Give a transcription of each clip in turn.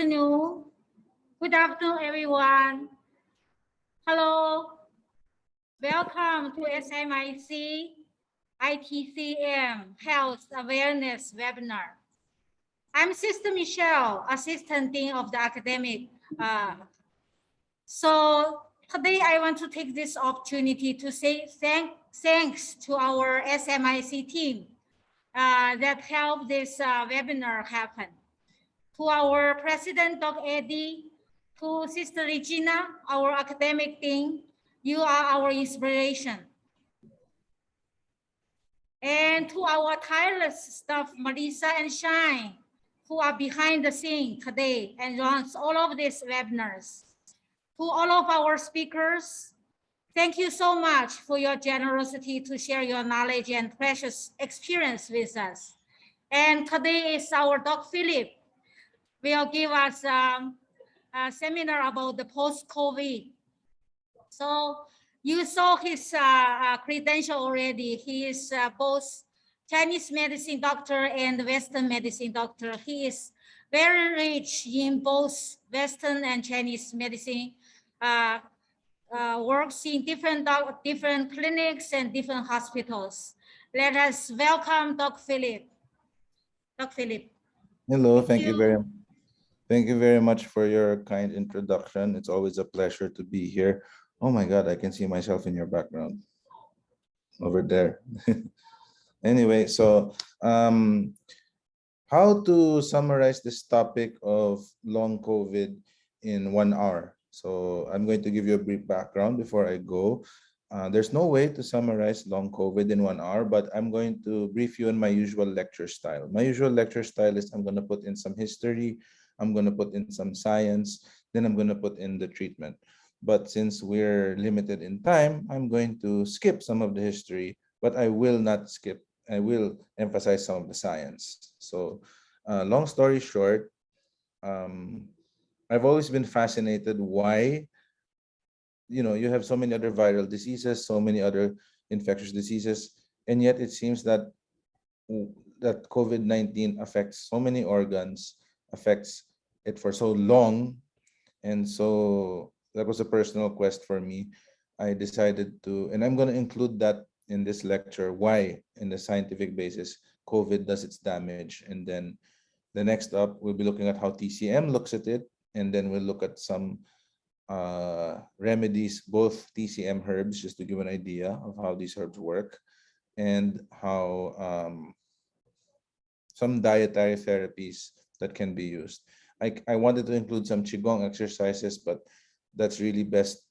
afternoon. Good afternoon, everyone. Hello. Welcome to SMIC-ITCM Health Awareness Webinar. I'm Sister Michelle, Assistant Dean of the Academic. So today I want to take this opportunity to say thanks to our SMIC team that helped this webinar happen. To our President, Dr. Eddie, to Sister Regina, our academic team, you are our inspiration. And to our tireless staff, Marisa and Shine, who are behind the scene today and runs all of these webinars. To all of our speakers, thank you so much for your generosity to share your knowledge and precious experience with us. And today is our Dr. Philip will give us a seminar about the post-COVID. So you saw his credential already. He is both Chinese medicine doctor and Western medicine doctor. He is very rich in both Western and Chinese medicine, works in different clinics and different hospitals. Let us welcome Dr. Philip. Dr. Philip. Hello, thank you very much for your kind introduction. It's always a pleasure to be here. Oh my God, I can see myself in your background over there. Anyway, so how to summarize this topic of long COVID in 1 hour? So I'm going to give you a brief background before I go. There's no way to summarize long COVID in 1 hour, but I'm going to brief you in my usual lecture style. My usual lecture style is I'm going to put in some history, I'm going to put in some science, then I'm going to put in the treatment. But since we're limited in time, I'm going to skip some of the history, but I will not skip. I will emphasize some of the science. So long story short, I've always been fascinated why you have so many other viral diseases, so many other infectious diseases, and yet it seems that COVID-19 affects so many organs, affects it for so long. And so that was a personal quest for me. I decided to, and I'm going to include that in this lecture, why in the scientific basis COVID does its damage. And then the next up, we'll be looking at how TCM looks at it, and then we'll look at some remedies, both TCM herbs, just to give an idea of how these herbs work, and how some dietary therapies that can be used. I wanted to include some Qigong exercises, but that's really best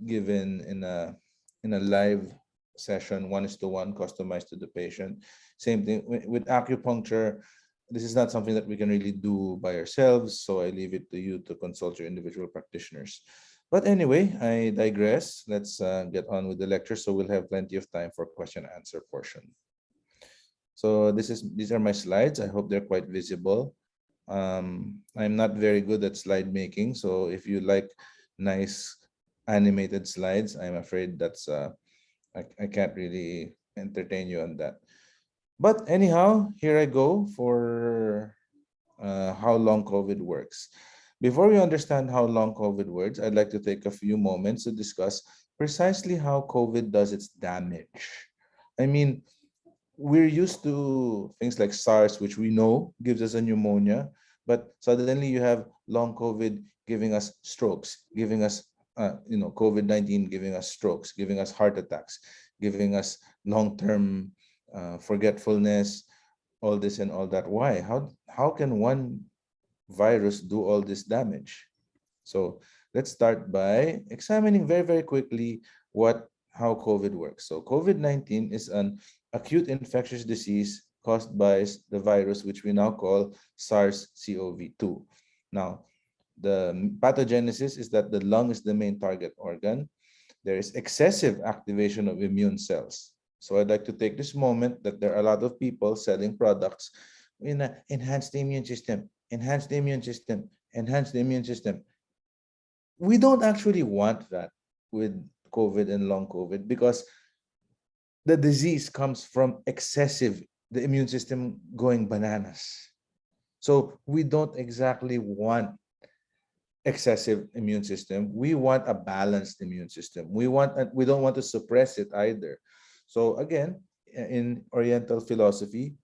given in a live session, 1:1, customized to the patient. Same thing with acupuncture. This is not something that we can really do by ourselves, so I leave it to you to consult your individual practitioners. But anyway, I digress. Let's get on with the lecture, so we'll have plenty of time for question and answer portion. So these are my slides. I hope they're quite visible. I'm not very good at slide making, so if you like nice animated slides, I'm afraid that's I can't really entertain you on that. But anyhow, here I go for how long COVID works. Before we understand how long COVID works, I'd like to take a few moments to discuss precisely how COVID does its damage. I mean, we're used to things like SARS, which we know gives us a pneumonia, but suddenly you have long COVID giving us strokes, giving us COVID-19 giving us strokes, giving us heart attacks, giving us long-term forgetfulness, all this and all that. Why? How can one virus do all this damage? So let's start by examining very, very quickly how COVID works. So COVID-19 is an acute infectious disease caused by the virus, which we now call SARS-CoV-2. Now, the pathogenesis is that the lung is the main target organ. There is excessive activation of immune cells. So I'd like to take this moment that there are a lot of people selling products in enhance the immune system, enhance the immune system, enhance the immune system. We don't actually want that with COVID and long COVID, because the disease comes from the immune system going bananas. So we don't exactly want excessive immune system. We want a balanced immune system. We don't want to suppress it either. So again, in Oriental philosophy,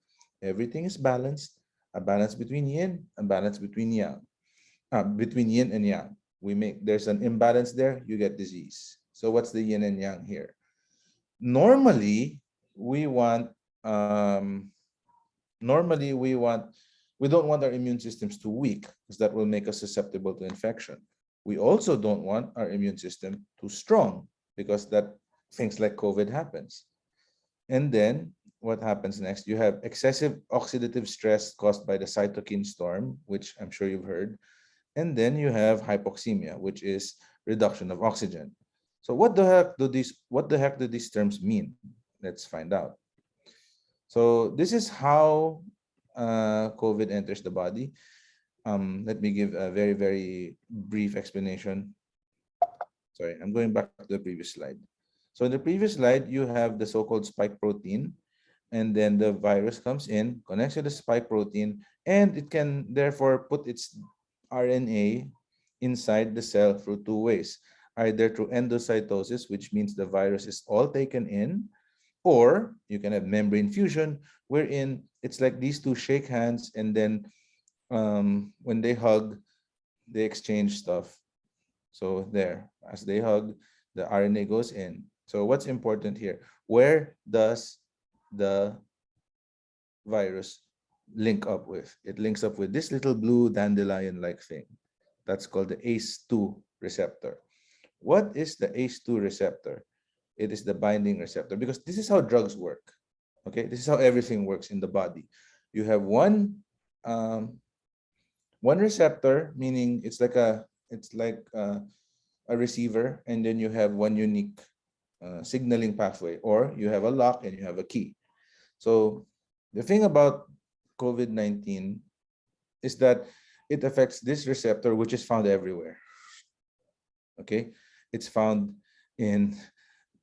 everything is balanced, a balance between yin, a balance between yang, between yin and yang. There's an imbalance there, you get disease. So what's the yin and yang here? Normally, we want um, normally we don't want our immune systems too weak because that will make us susceptible to infection. We also don't want our immune system too strong because that things like COVID happens. And then what happens next? You have excessive oxidative stress caused by the cytokine storm, which I'm sure you've heard. And then you have hypoxemia, which is reduction of oxygen. So what the heck do these terms mean? Let's find out. So this is how COVID enters the body. Let me give a very, very brief explanation. Sorry, I'm going back to the previous slide. So in the previous slide, you have the so-called spike protein, and then the virus comes in, connects to the spike protein, and it can therefore put its RNA inside the cell through two ways, either through endocytosis, which means the virus is all taken in, or you can have membrane fusion, wherein it's like these two shake hands, and then when they hug, they exchange stuff. So there, as they hug, the RNA goes in. So what's important here? Where does the virus link up with? It links up with this little blue dandelion-like thing. That's called the ACE2 receptor. What is the ACE2 receptor? It is the binding receptor, because this is how drugs work. Okay, this is how everything works in the body. You have one receptor, meaning it's like a receiver, and then you have one unique signaling pathway, or you have a lock and you have a key. So the thing about COVID-19 is that it affects this receptor, which is found everywhere. Okay, it's found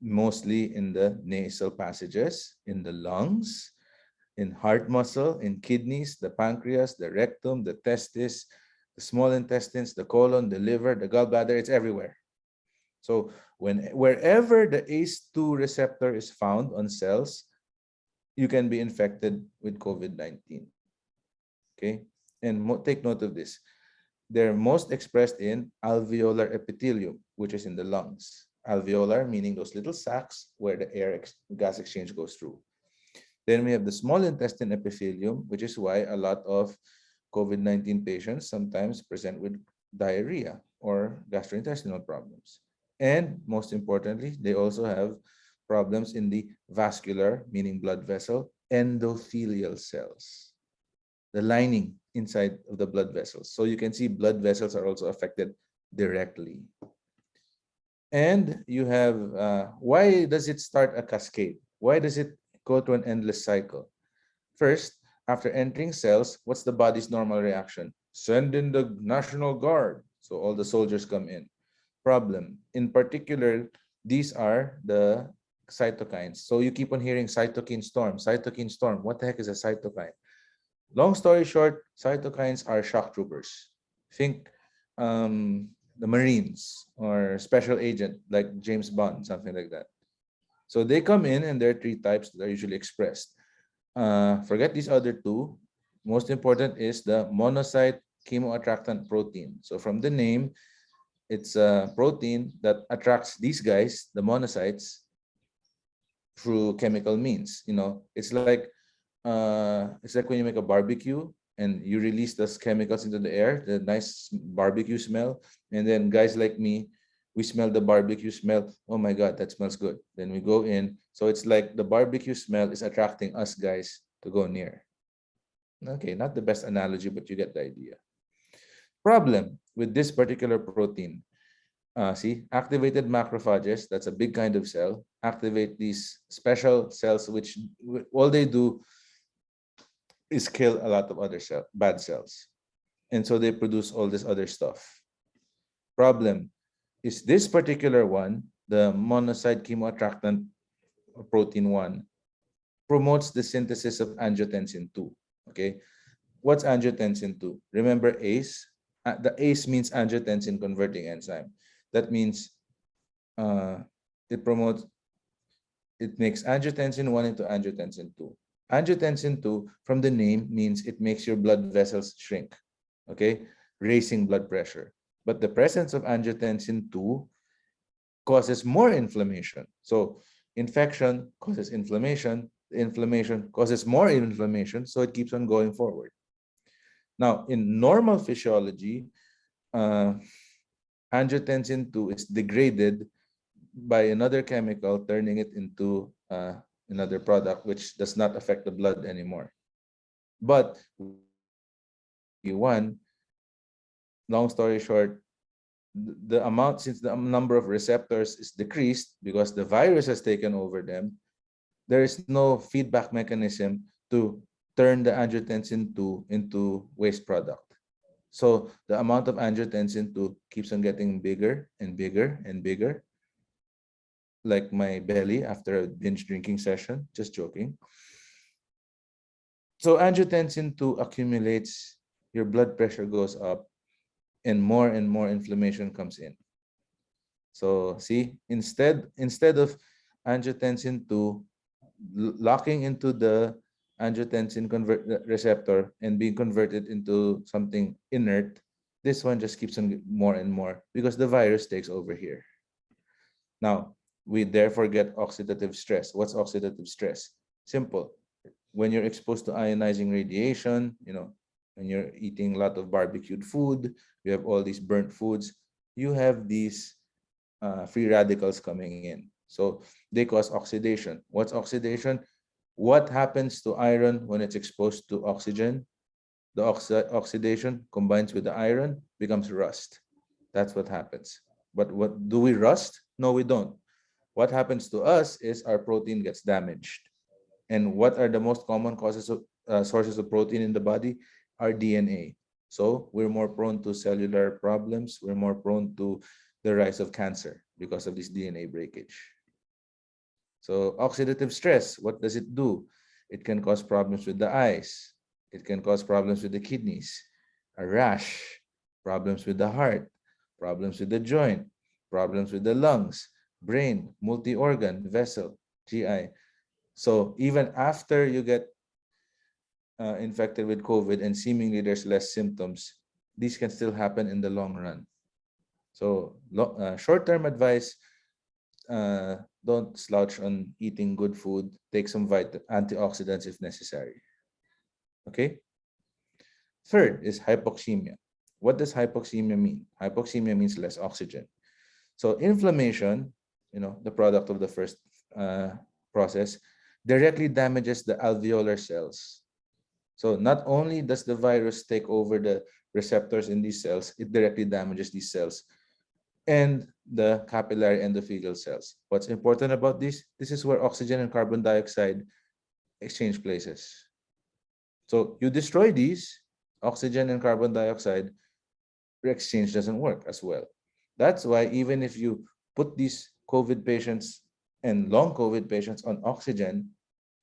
mostly in the nasal passages, in the lungs, in heart muscle, in kidneys, the pancreas, the rectum, the testis, the small intestines, the colon, the liver, the gallbladder. It's everywhere. So wherever the ACE2 receptor is found on cells, you can be infected with COVID-19. Okay, and take note of this. They're most expressed in alveolar epithelium, which is in the lungs. Alveolar meaning those little sacs where the gas exchange goes through. Then we have the small intestine epithelium, which is why a lot of COVID-19 patients sometimes present with diarrhea or gastrointestinal problems. And most importantly, they also have problems in the vascular, meaning blood vessel, endothelial cells, the lining inside of the blood vessels. So you can see blood vessels are also affected directly. And you have, why does it start a cascade? Why does it go to an endless cycle? First, after entering cells, what's the body's normal reaction? Send in the National Guard. So all the soldiers come in. Problem. In particular, these are the cytokines. So you keep on hearing cytokine storm, cytokine storm. What the heck is a cytokine? Long story short, cytokines are shock troopers. Think the Marines or special agent like James Bond, something like that. So they come in, and there are three types that are usually expressed. Forget these other two. Most important is the monocyte chemoattractant protein. So from the name, it's a protein that attracts these guys, the monocytes, through chemical means. You know, it's like when you make a barbecue and you release those chemicals into the air, the nice barbecue smell, and then guys like me, we smell the barbecue smell. Oh my God, that smells good. Then we go in. So it's like the barbecue smell is attracting us guys to go near. Okay, not the best analogy, but you get the idea. Problem with this particular protein. See, activated macrophages, that's a big kind of cell, activate these special cells, which all they do is kill a lot of other bad cells. And so they produce all this other stuff. Problem is this particular one, the monocyte chemoattractant protein 1, promotes the synthesis of angiotensin II. Okay, what's angiotensin II? Remember ACE? The ACE means angiotensin converting enzyme. That means it promotes, it makes angiotensin 1 into angiotensin 2. Angiotensin 2, from the name, means it makes your blood vessels shrink, okay, raising blood pressure. But the presence of angiotensin 2 causes more inflammation. So infection causes inflammation causes more inflammation, so it keeps on going forward. Now, in normal physiology, angiotensin 2 is degraded by another chemical, turning it into another product, which does not affect the blood anymore. But one, long story short, the amount, since the number of receptors is decreased because the virus has taken over them, there is no feedback mechanism to turn the angiotensin 2 into waste product. So the amount of angiotensin 2 keeps on getting bigger and bigger and bigger, like my belly after a binge drinking session. Just joking. So angiotensin 2 accumulates, your blood pressure goes up, and more inflammation comes in. So see, instead of angiotensin 2 locking into the angiotensin receptor and being converted into something inert, this one just keeps on more and more because the virus takes over here. Now, we therefore get oxidative stress. What's oxidative stress? Simple. When you're exposed to ionizing radiation, when you're eating a lot of barbecued food, you have all these burnt foods, you have these free radicals coming in. So they cause oxidation. What's oxidation? What happens to iron when it's exposed to oxygen? The oxidation combines with the iron, becomes rust. That's what happens. But what do we rust? No, we don't. What happens to us is our protein gets damaged. And what are the most common causes of sources of protein in the body? Our DNA. So we're more prone to cellular problems. We're more prone to the rise of cancer because of this DNA breakage. So oxidative stress, what does it do? It can cause problems with the eyes. It can cause problems with the kidneys, a rash, problems with the heart, problems with the joint, problems with the lungs, brain, multi-organ, vessel, GI. So even after you get infected with COVID and seemingly there's less symptoms, these can still happen in the long run. So short-term advice, don't slouch on eating good food. Take some antioxidants if necessary. Okay? Third is hypoxemia. What does hypoxemia mean? Hypoxemia means less oxygen. So inflammation, the product of the first process, directly damages the alveolar cells. So not only does the virus take over the receptors in these cells, it directly damages these cells and the capillary endothelial cells. What's important about this? This is where oxygen and carbon dioxide exchange places. So you destroy these, oxygen and carbon dioxide exchange doesn't work as well. That's why even if you put these COVID patients and long COVID patients on oxygen,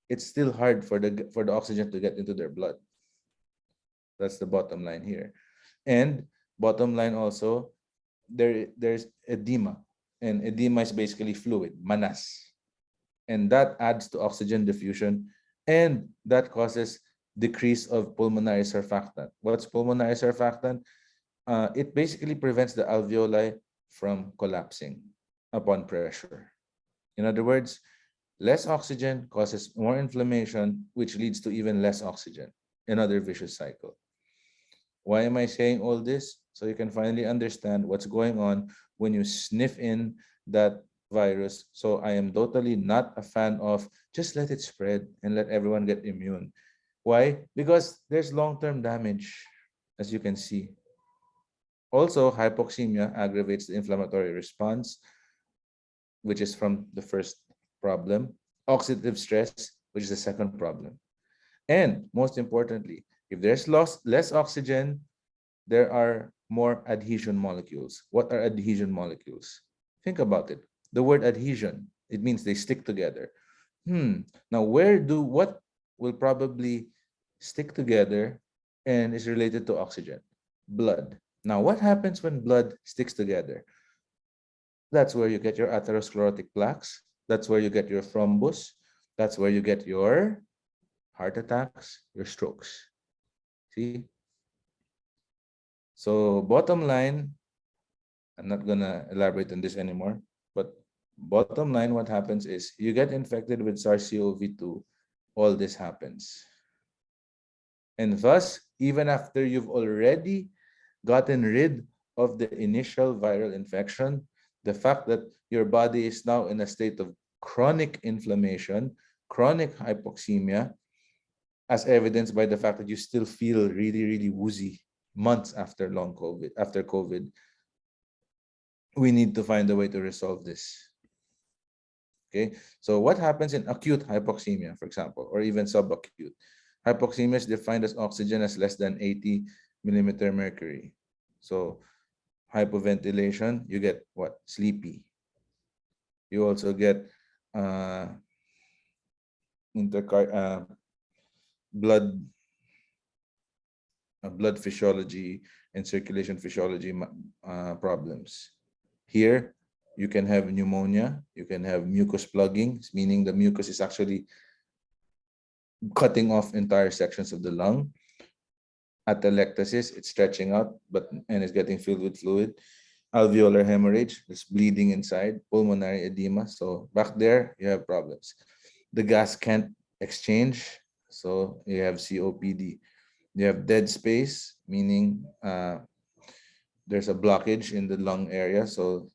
it's still hard for the oxygen to get into their blood. That's the bottom line here. And bottom line also, there's edema, and edema is basically fluid, manas, and that adds to oxygen diffusion, and that causes decrease of pulmonary surfactant. What's pulmonary surfactant? It basically prevents the alveoli from collapsing upon pressure. In other words, less oxygen causes more inflammation, which leads to even less oxygen, another vicious cycle. Why am I saying all this? So you can finally understand what's going on when you sniff in that virus. So I am totally not a fan of just let it spread and let everyone get immune. Why? Because there's long-term damage, as you can see. Also, hypoxemia aggravates the inflammatory response, which is from the first problem. Oxidative stress, which is the second problem. And most importantly, if there's less oxygen, there are more adhesion molecules. What are adhesion molecules? Think about it. The word adhesion, it means they stick together. Now, what will probably stick together and is related to oxygen? Blood. Now, what happens when blood sticks together? That's where you get your atherosclerotic plaques. That's where you get your thrombus. That's where you get your heart attacks, your strokes. See? So bottom line, I'm not gonna elaborate on this anymore, but bottom line, what happens is you get infected with SARS-CoV-2, all this happens. And thus, even after you've already gotten rid of the initial viral infection, the fact that your body is now in a state of chronic inflammation, chronic hypoxemia, as evidenced by the fact that you still feel really, really woozy months after COVID, we need to find a way to resolve this. Okay, so what happens in acute hypoxemia, for example, or even subacute? Hypoxemia is defined as oxygen as less than 80 millimeter mercury. So hypoventilation, you get what? Sleepy. You also get uh, blood blood physiology and circulation physiology problems. Here, you can have pneumonia, you can have mucus plugging, meaning the mucus is actually cutting off entire sections of the lung. Atelectasis, it's stretching out and it's getting filled with fluid. Alveolar hemorrhage, there's bleeding inside. Pulmonary edema, so back there you have problems. The gas can't exchange, so you have COPD. You have dead space, meaning there's a blockage in the lung area, so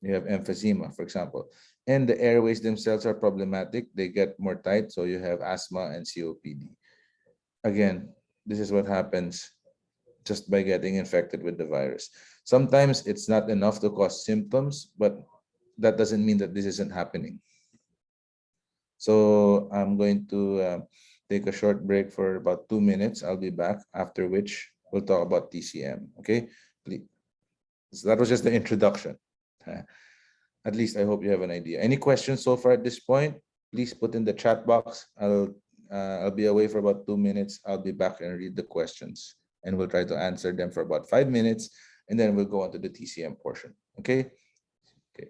you have emphysema, for example. And the airways themselves are problematic. They get more tight, so you have asthma and COPD. Again, this is what happens just by getting infected with the virus. Sometimes it's not enough to cause symptoms, but that doesn't mean that this isn't happening. So I'm going to take a short break for about 2 minutes. I'll be back, after which we'll talk about TCM. Okay, please. So that was just the introduction. At least I hope you have an idea. Any questions so far at this point? Please put in the chat box. I'll be away for about 2 minutes. I'll be back and read the questions, and we'll try to answer them for about 5 minutes, and then we'll go on to the TCM portion. Okay. Okay.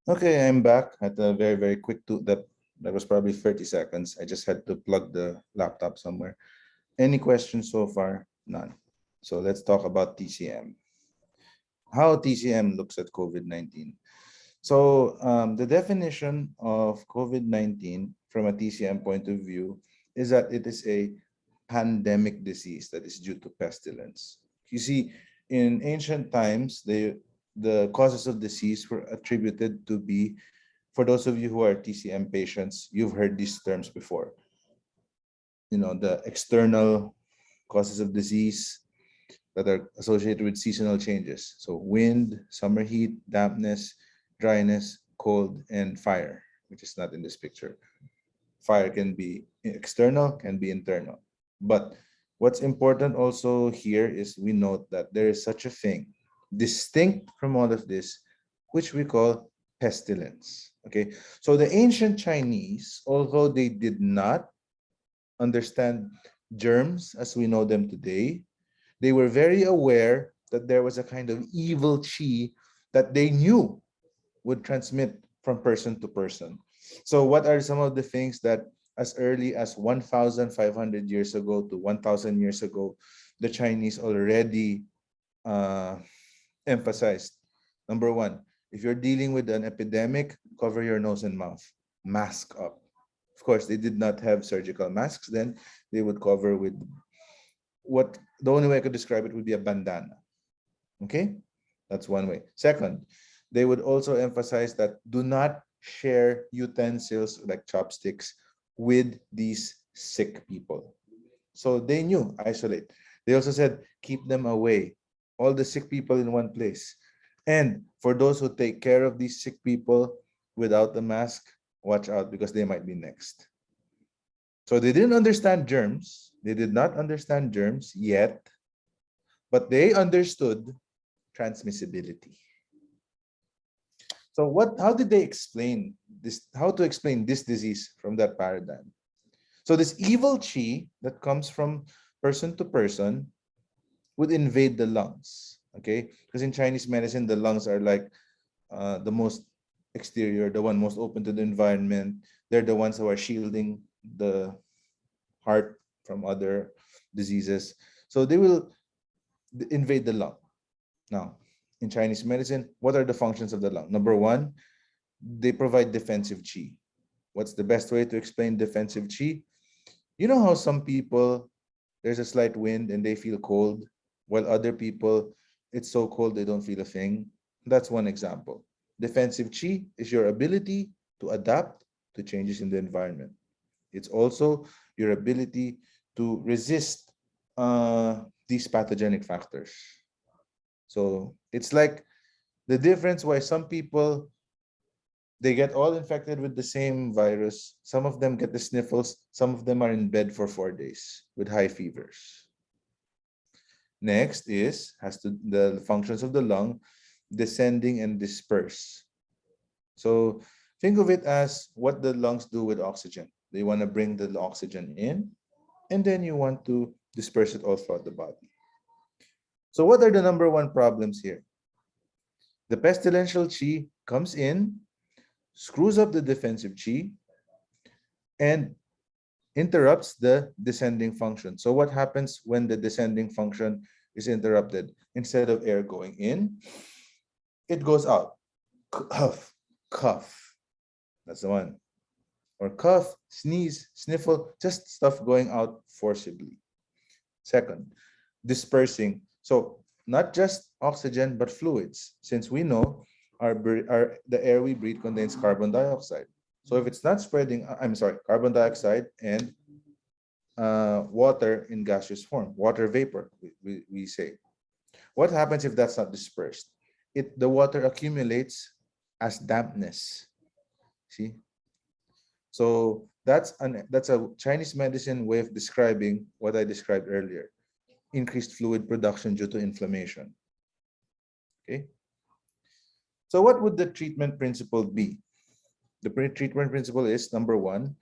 Okay, I'm back at a very, very quick that was probably 30 seconds. I just had to plug the laptop somewhere. Any questions so far? None. So let's talk about TCM. How TCM looks at COVID-19. So the definition of COVID-19 from a TCM point of view is that it is a pandemic disease that is due to pestilence. You see, in ancient times, the causes of disease were attributed to be, for those of you who are TCM patients, you've heard these terms before. You know, the external causes of disease that are associated with seasonal changes. So wind, summer heat, dampness, dryness, cold, and fire, which is not in this picture. Fire can be external, can be internal. But what's important also here is we note that there is such a thing, distinct from all of this, which we call pestilence. Okay, so the ancient Chinese, although they did not understand germs as we know them today, they were very aware that there was a kind of evil qi that they knew would transmit from person to person. So what are some of the things that as early as 1,500 years ago to 1,000 years ago, the Chinese already emphasized? Number one, if you're dealing with an epidemic, cover your nose and mouth, mask up. Of course, they did not have surgical masks then. They would cover with what, the only way I could describe it would be a bandana. Okay, that's one way. Second, they would also emphasize that do not share utensils like chopsticks with these sick people. So they knew, isolate. They also said, keep them away, all the sick people in one place. And for those who take care of these sick people without the mask, watch out because they might be next. So they didn't understand germs. They did not understand germs yet, but they understood transmissibility. So how did they explain this? How to explain this disease from that paradigm? So this evil chi that comes from person to person would invade the lungs. Okay, because in Chinese medicine, the lungs are like the most exterior, the one most open to the environment. They're the ones who are shielding the heart from other diseases. So they will invade the lung. Now, in Chinese medicine, what are the functions of the lung? Number one, they provide defensive qi. What's the best way to explain defensive qi? You know how some people, there's a slight wind and they feel cold, while other people, it's so cold they don't feel a thing? That's one example. Defensive qi is your ability to adapt to changes in the environment. It's also your ability to resist these pathogenic factors. So it's like the difference why some people, they get all infected with the same virus. Some of them get the sniffles. Some of them are in bed for 4 days with high fevers. Next has to the functions of the lung, descending and disperse. So think of it as what the lungs do with oxygen. They want to bring the oxygen in, and then you want to disperse it all throughout the body. So what are the number one problems here? The pestilential chi comes in, screws up the defensive chi, and interrupts the descending function. So what happens when the descending function is interrupted? Instead of air going in, it goes out. Cough, cough. That's the one. Or cough, sneeze, sniffle, just stuff going out forcibly. Second, dispersing. So not just oxygen, but fluids, since we know the air we breathe contains carbon dioxide. So if it's not spreading, carbon dioxide and water in gaseous form, water vapor, we say. What happens if that's not dispersed? The water accumulates as dampness. See? So that's a Chinese medicine way of describing what I described earlier. Increased fluid production due to inflammation. Okay. So what would the treatment principle be? The treatment principle is, number one,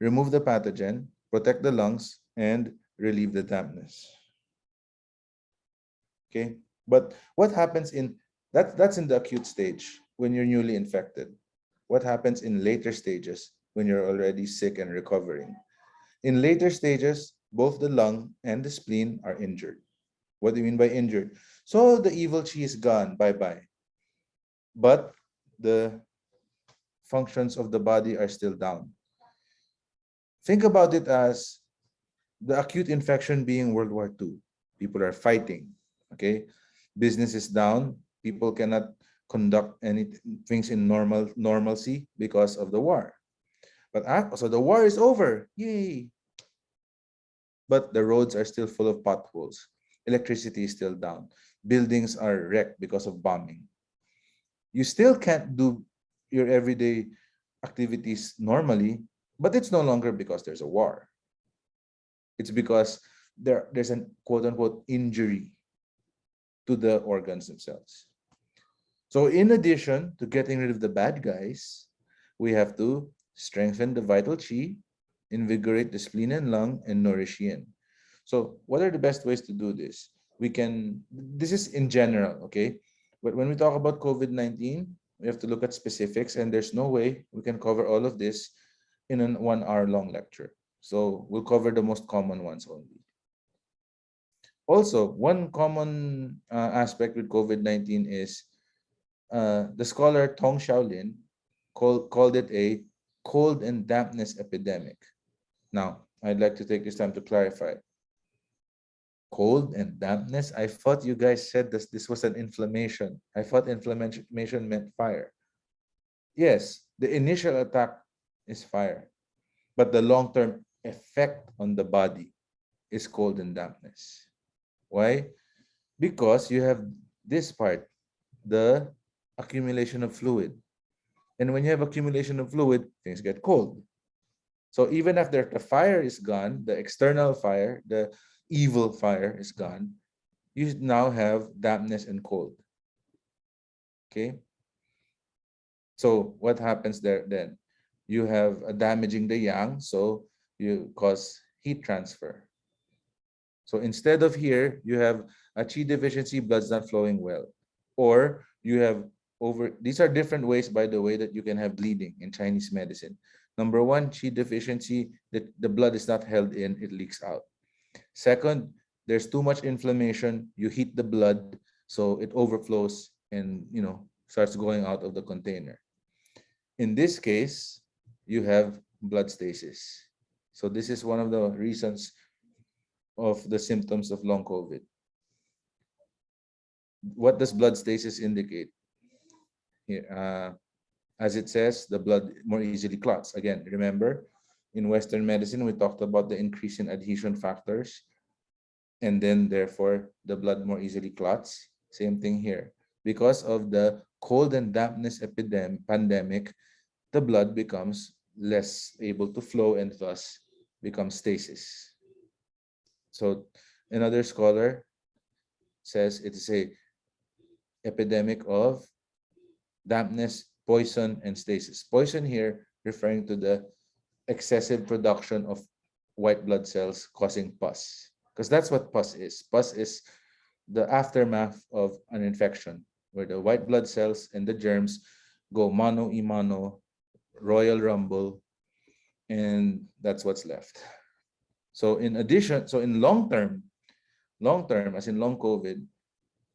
remove the pathogen, protect the lungs, and relieve the dampness. Okay. But what happens that's in the acute stage when you're newly infected. What happens in later stages when you're already sick and recovering? In later stages, both the lung and the spleen are injured. What do you mean by injured? So the evil chi is gone, bye-bye. But the functions of the body are still down. Think about it as the acute infection being World War II. People are fighting, okay? Business is down. People cannot conduct any things in normalcy because of the war. But so the war is over, yay! But the roads are still full of potholes. Electricity is still down. Buildings are wrecked because of bombing. You still can't do your everyday activities normally, but it's no longer because there's a war. It's because there's an quote-unquote injury to the organs themselves. So in addition to getting rid of the bad guys, we have to strengthen the vital chi, invigorate the spleen and lung, and nourish yin. So what are the best ways to do this? This is in general, okay? But when we talk about COVID-19, we have to look at specifics, and there's no way we can cover all of this in a 1 hour long lecture. So we'll cover the most common ones only. Also, one common aspect with COVID-19 is the scholar Tong Xiaolin called it a cold and dampness epidemic. Now, I'd like to take this time to clarify. Cold and dampness? I thought you guys said this was an inflammation. I thought inflammation meant fire. Yes, The initial attack is fire, but the long-term effect on the body is cold and dampness. Why? Because you have this part, the accumulation of fluid. And when you have accumulation of fluid, things get cold. So even after the fire is gone, the external fire, the evil fire is gone, you now have dampness and cold. Okay? So what happens there then? You have a damaging the yang, so you cause heat transfer. So instead of here, you have a Qi deficiency, blood's not flowing well. Or you have these are different ways, by the way, that you can have bleeding in Chinese medicine. Number one, Qi deficiency, the blood is not held in, it leaks out. Second, there's too much inflammation, you heat the blood, so it overflows and, starts going out of the container. In this case, you have blood stasis. So this is one of the reasons of the symptoms of long COVID. What does blood stasis indicate? Here, as it says, the blood more easily clots. Again, remember, in Western medicine, we talked about the increase in adhesion factors, and then therefore the blood more easily clots. Same thing here. Because of the cold and dampness pandemic, the blood becomes less able to flow and thus becomes stasis. So another scholar says it is a epidemic of dampness, poison, and stasis. Poison here referring to the excessive production of white blood cells causing pus, because that's what pus is. Pus is the aftermath of an infection where the white blood cells and the germs go mano a mano, royal rumble, and that's what's left. So in addition, so in long term, as in long COVID,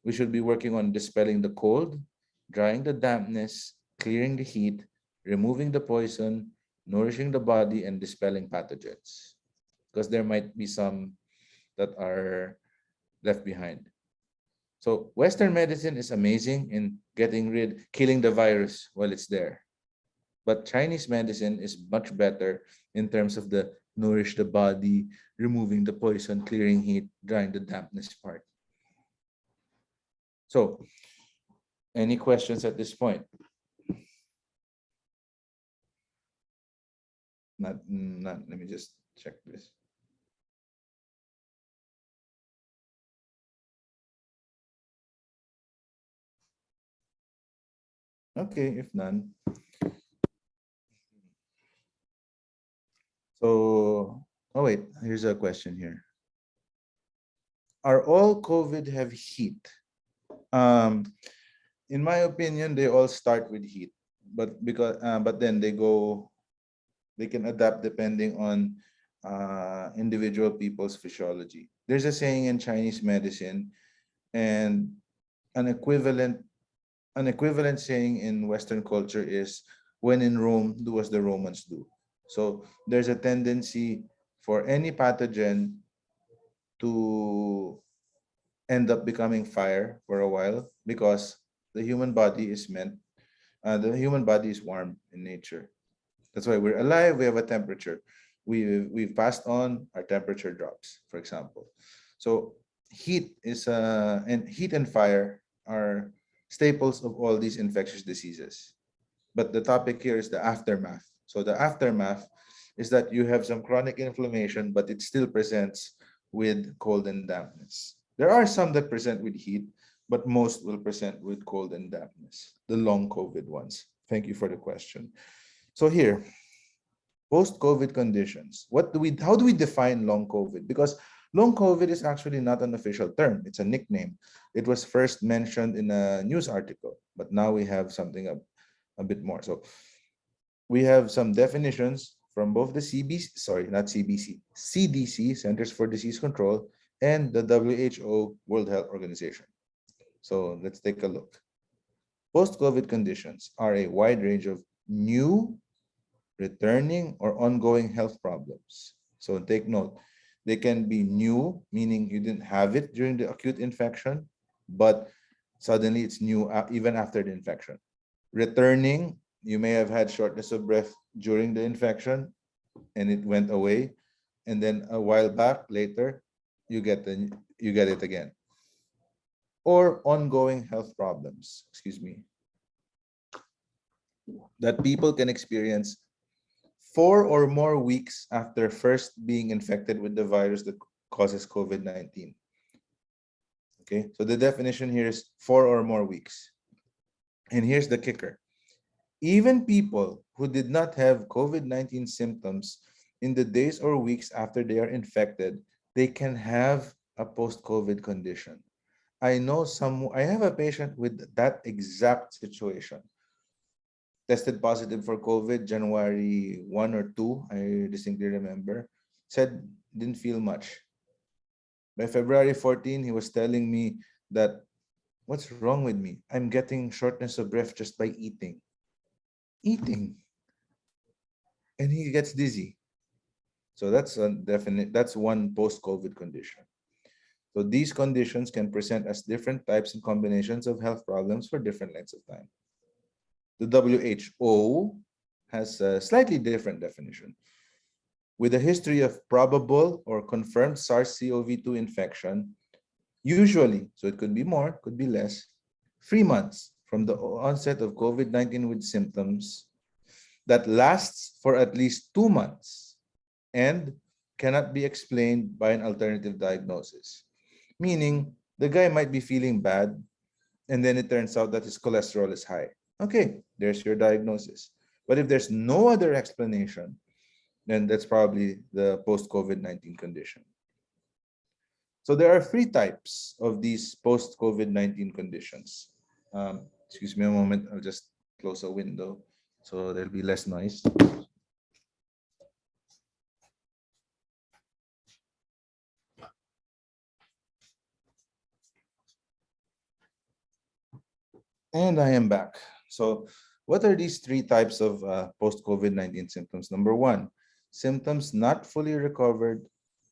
we should be working on dispelling the cold, drying the dampness, clearing the heat, removing the poison, nourishing the body, and dispelling pathogens. Because there might be some that are left behind. So Western medicine is amazing in killing the virus while it's there. But Chinese medicine is much better in terms of the nourish the body, removing the poison, clearing heat, drying the dampness part. So, any questions at this point? Not, let me just check this. Okay, if none. So, oh wait, here's a question here. Are all COVID have heat? In my opinion, they all start with heat, but then they can adapt depending on individual people's physiology. There's a saying in Chinese medicine, and an equivalent saying in Western culture is, when in Rome, do as the Romans do. So there's a tendency for any pathogen to end up becoming fire for a while, because the human body is warm in nature. That's why we're alive. We have a temperature. We've passed on, our temperature drops, for example. So heat and fire are staples of all these infectious diseases. But the topic here is the aftermath. So the aftermath is that you have some chronic inflammation, but it still presents with cold and dampness. There are some that present with heat, but most will present with cold and dampness, the long COVID ones. Thank you for the question. So here, post-COVID conditions. How do we define long COVID? Because long COVID is actually not an official term. It's a nickname. It was first mentioned in a news article, but now we have something a bit more. So we have some definitions from both the CDC, Centers for Disease Control, and the WHO, World Health Organization. So let's take a look. Post-COVID conditions are a wide range of new, returning, or ongoing health problems. So take note, they can be new, meaning you didn't have it during the acute infection, but suddenly it's new even after the infection. Returning You may have had shortness of breath during the infection and it went away. And then a while back later, you get it again. Or ongoing health problems, that people can experience 4 or more weeks after first being infected with the virus that causes COVID-19. Okay, so the definition here is 4 or more weeks. And here's the kicker. Even people who did not have COVID-19 symptoms in the days or weeks after they are infected, they can have a post-COVID condition. I have a patient with that exact situation. Tested positive for COVID January 1 or 2, I distinctly remember. Said didn't feel much. By February 14, he was telling me that, what's wrong with me? I'm getting shortness of breath just by eating. And he gets dizzy. So that's one post-COVID condition. So these conditions can present as different types and combinations of health problems for different lengths of time. The WHO has a slightly different definition. With a history of probable or confirmed SARS-CoV-2 infection, usually, so it could be more, could be less, 3 months from the onset of COVID-19 with symptoms that lasts for at least 2 months and cannot be explained by an alternative diagnosis. Meaning, the guy might be feeling bad, and then it turns out that his cholesterol is high. Okay, there's your diagnosis. But if there's no other explanation, then that's probably the post-COVID-19 condition. So there are 3 types of these post-COVID-19 conditions. Excuse me a moment, I'll just close a window so there'll be less noise. And I am back. So what are these 3 types of post-COVID-19 symptoms? Number 1, symptoms not fully recovered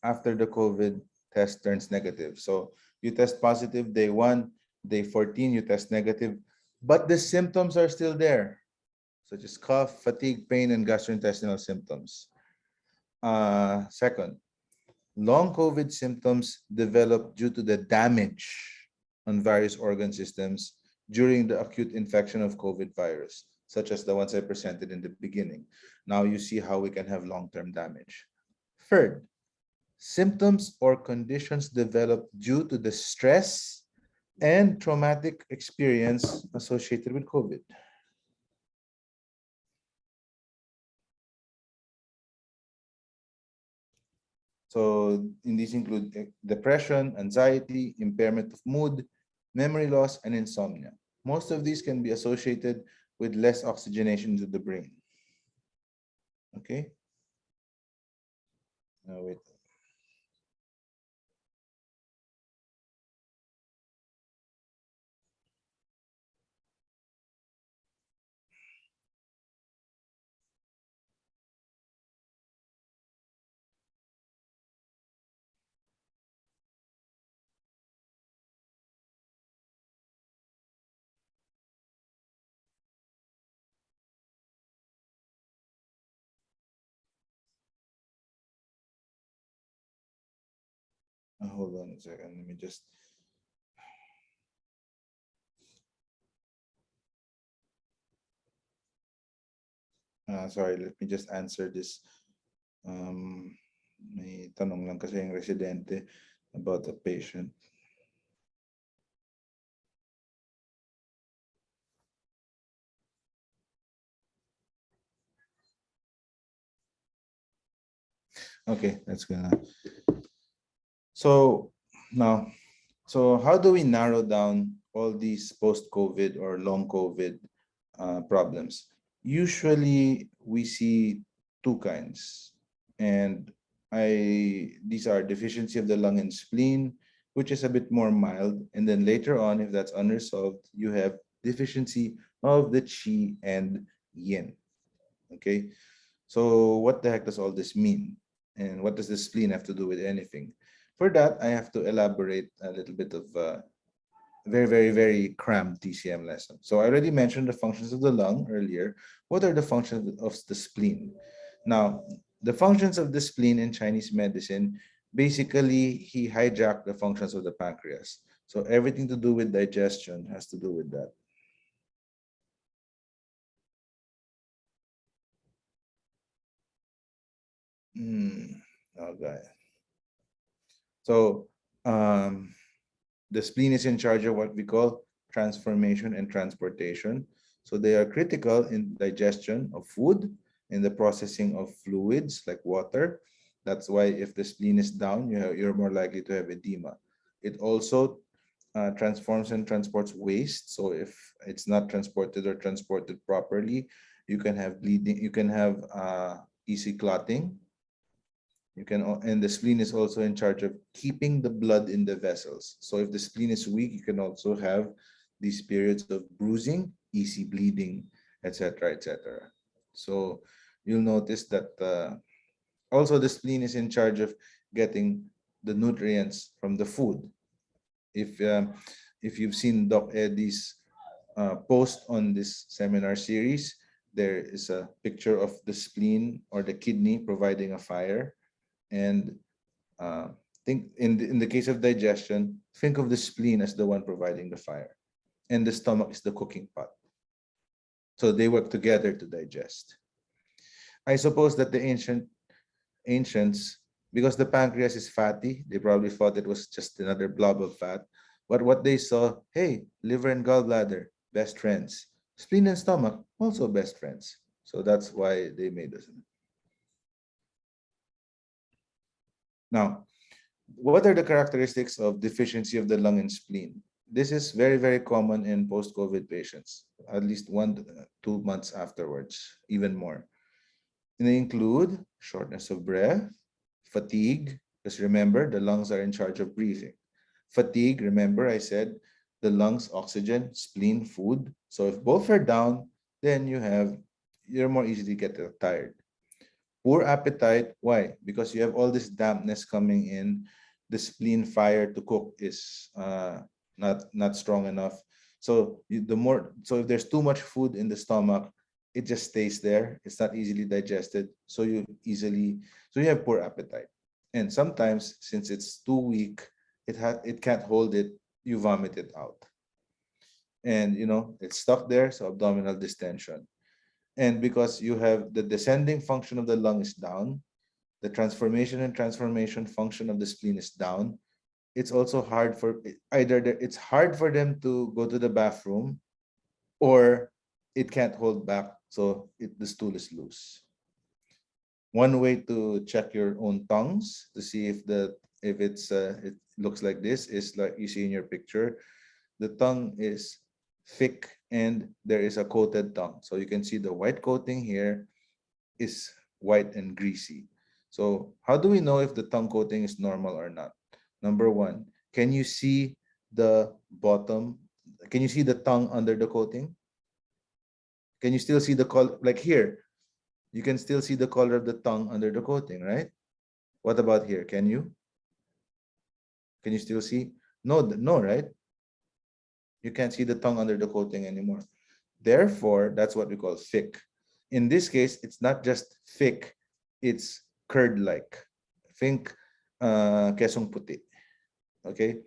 after the COVID test turns negative. So you test positive day 1, day 14, you test negative, but the symptoms are still there, such as cough, fatigue, pain, and gastrointestinal symptoms. Second, long COVID symptoms develop due to the damage on various organ systems during the acute infection of COVID virus, such as the ones I presented in the beginning. Now you see how we can have long-term damage. Third, symptoms or conditions develop due to the stress and traumatic experience associated with COVID. So these include depression, anxiety, impairment of mood, memory loss, and insomnia. Most of these can be associated with less oxygenation to the brain. Okay. Now wait. Hold on a second. Let me just. Sorry, let me just answer this. May tanong lang kasi yung residente about a patient. Okay, that's gonna. So now, how do we narrow down all these post-COVID or long COVID problems? Usually we see 2 kinds, and these are deficiency of the lung and spleen, which is a bit more mild, and then later on, if that's unresolved, you have deficiency of the qi and yin. Okay, so what the heck does all this mean, and what does the spleen have to do with anything? For that, I have to elaborate a little bit of very crammed TCM lesson. So I already mentioned the functions of the lung earlier. What are the functions of the spleen? Now, the functions of the spleen in Chinese medicine, basically, he hijacked the functions of the pancreas. So everything to do with digestion has to do with that. Okay. So the spleen is in charge of what we call transformation and transportation. So they are critical in digestion of food, in the processing of fluids like water. That's why if the spleen is down, you're more likely to have edema. It also transforms and transports waste. So if it's not transported or transported properly, you can have bleeding, you can have easy clotting. You can, and the spleen is also in charge of keeping the blood in the vessels. So if the spleen is weak, you can also have these periods of bruising, easy bleeding, etc., etc. So you'll notice that also the spleen is in charge of getting the nutrients from the food. If you've seen Doc Eddie's post on this seminar series, there is a picture of the spleen or the kidney providing a fire. And think in the case of digestion, think of the spleen as the one providing the fire, and the stomach is the cooking pot. So they work together to digest. I suppose that the ancients, because the pancreas is fatty, they probably thought it was just another blob of fat. But what they saw, hey, liver and gallbladder, best friends. Spleen and stomach, also best friends. So that's why they made us. Now, what are the characteristics of deficiency of the lung and spleen? This is very common in post-COVID patients, at least 1 to 2 months afterwards, even more. And they include shortness of breath, fatigue, because remember, the lungs are in charge of breathing. Fatigue, remember I said the lungs, oxygen, spleen, food. So if both are down, then you're more easily get tired. Poor appetite, why? Because you have all this dampness coming in. The spleen fire to cook is not strong enough. So if there's too much food in the stomach, it just stays there. It's not easily digested. So you have poor appetite. And sometimes, since it's too weak, it can't hold it. You vomit it out, and it's stuck there. So abdominal distension. And because you have the descending function of the lung is down, the transformation and transformation function of the spleen is down, it's also hard for it's hard for them to go to the bathroom, or it can't hold back, so the stool is loose. One way to check your own tongues to see if it looks like this is like you see in your picture. The tongue is thick and there is a coated tongue. So you can see the white coating here is white and greasy. So how do we know if the tongue coating is normal or not? Number one, can you see the bottom? Can you see the tongue under the coating? Can you still see the color? Like here, you can still see the color of the tongue under the coating, right? What about here? Can you still see? No, right? You can't see the tongue under the coating anymore. Therefore, that's what we call thick. In this case, it's not just thick, it's curd-like. Think quesong puti. Okay?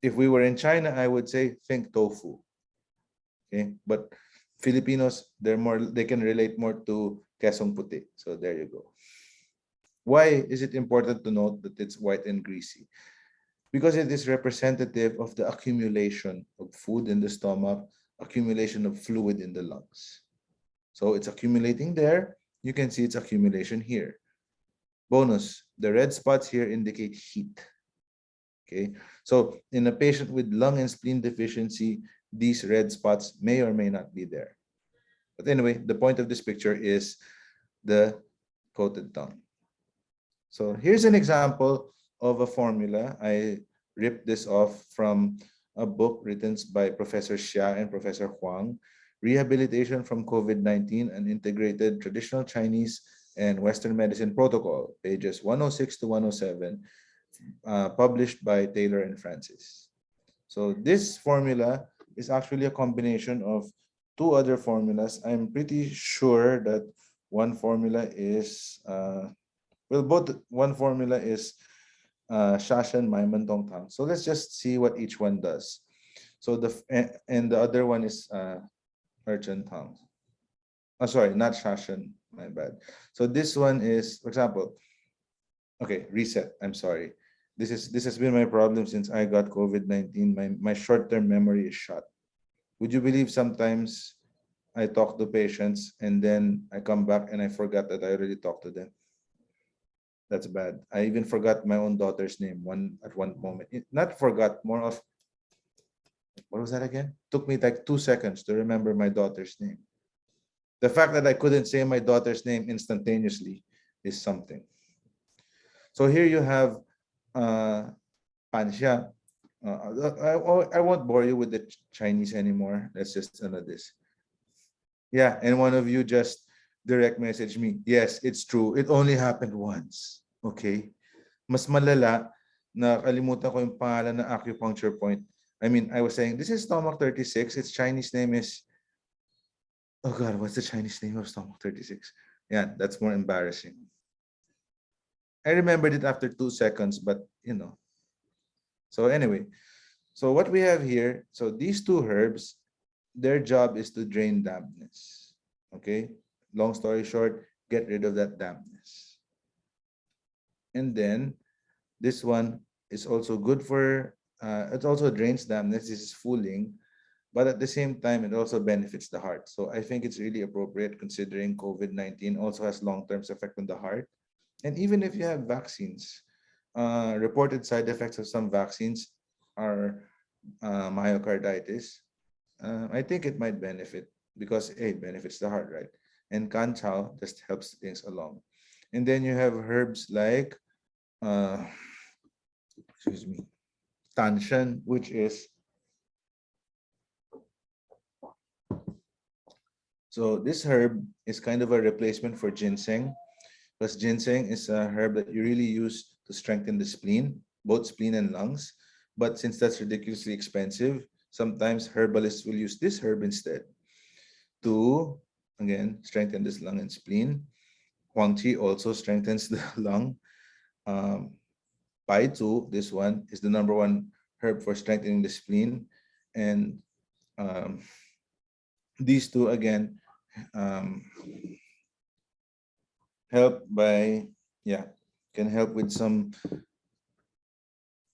If we were in China, I would say think tofu. Okay? But Filipinos, they can relate more to quesong puti. So there you go. Why is it important to note that it's white and greasy? Because it is representative of the accumulation of food in the stomach, accumulation of fluid in the lungs. So it's accumulating there. You can see its accumulation here. Bonus, the red spots here indicate heat. Okay, so in a patient with lung and spleen deficiency, these red spots may or may not be there. But anyway, the point of this picture is the coated tongue. So here's an example of a formula. I ripped this off from a book written by Professor Xia and Professor Huang, Rehabilitation from COVID-19, an integrated traditional Chinese and Western medicine protocol, pages 106 to 107, published by Taylor and Francis. So this formula is actually a combination of two other formulas. I'm pretty sure that one formula is one formula is Shashan Maimantong Tang. So let's just see what each one does. So and the other one is Urchin Tang. Oh, sorry, not Shashan. My bad. So this one is, for example, okay, reset. I'm sorry. This has been my problem since I got COVID-19. My short-term memory is shot. Would you believe sometimes I talk to patients and then I come back and I forgot that I already talked to them? That's bad. I even forgot my own daughter's name at one moment. Not forgot, more of, what was that again? Took me like 2 seconds to remember my daughter's name. The fact that I couldn't say my daughter's name instantaneously is something. So here you have Pansha. I won't bore you with the Chinese anymore. Let's just this. Yeah, and one of you just direct message me. Yes, it's true. It only happened once. Okay. Mas malala, nakalimutan ko yung pangalan ng acupuncture point. I mean, I was saying, this is stomach 36. Its Chinese name is, oh God, what's the Chinese name of stomach 36? Yeah, that's more embarrassing. I remembered it after 2 seconds, but you know. So anyway, so what we have here, so these two herbs, their job is to drain dampness. Okay, long story short, get rid of that dampness. And then this one is also good for, it also drains dampness. This is fooling, but at the same time, it also benefits the heart. So I think it's really appropriate considering COVID-19 also has long-term effect on the heart. And even if you have vaccines, reported side effects of some vaccines are myocarditis. I think it might benefit because it benefits the heart, right? And Kanchao just helps things along. And then you have herbs like, excuse me, Tanshan, which is, so this herb is kind of a replacement for ginseng, because ginseng is a herb that you really use to strengthen the spleen, both spleen and lungs. But since that's ridiculously expensive, sometimes herbalists will use this herb instead to, again, strengthen this lung and spleen. Huangqi also strengthens the lung. Baizu, this one, is the #1 herb for strengthening the spleen. And these two, again, help by, can help with some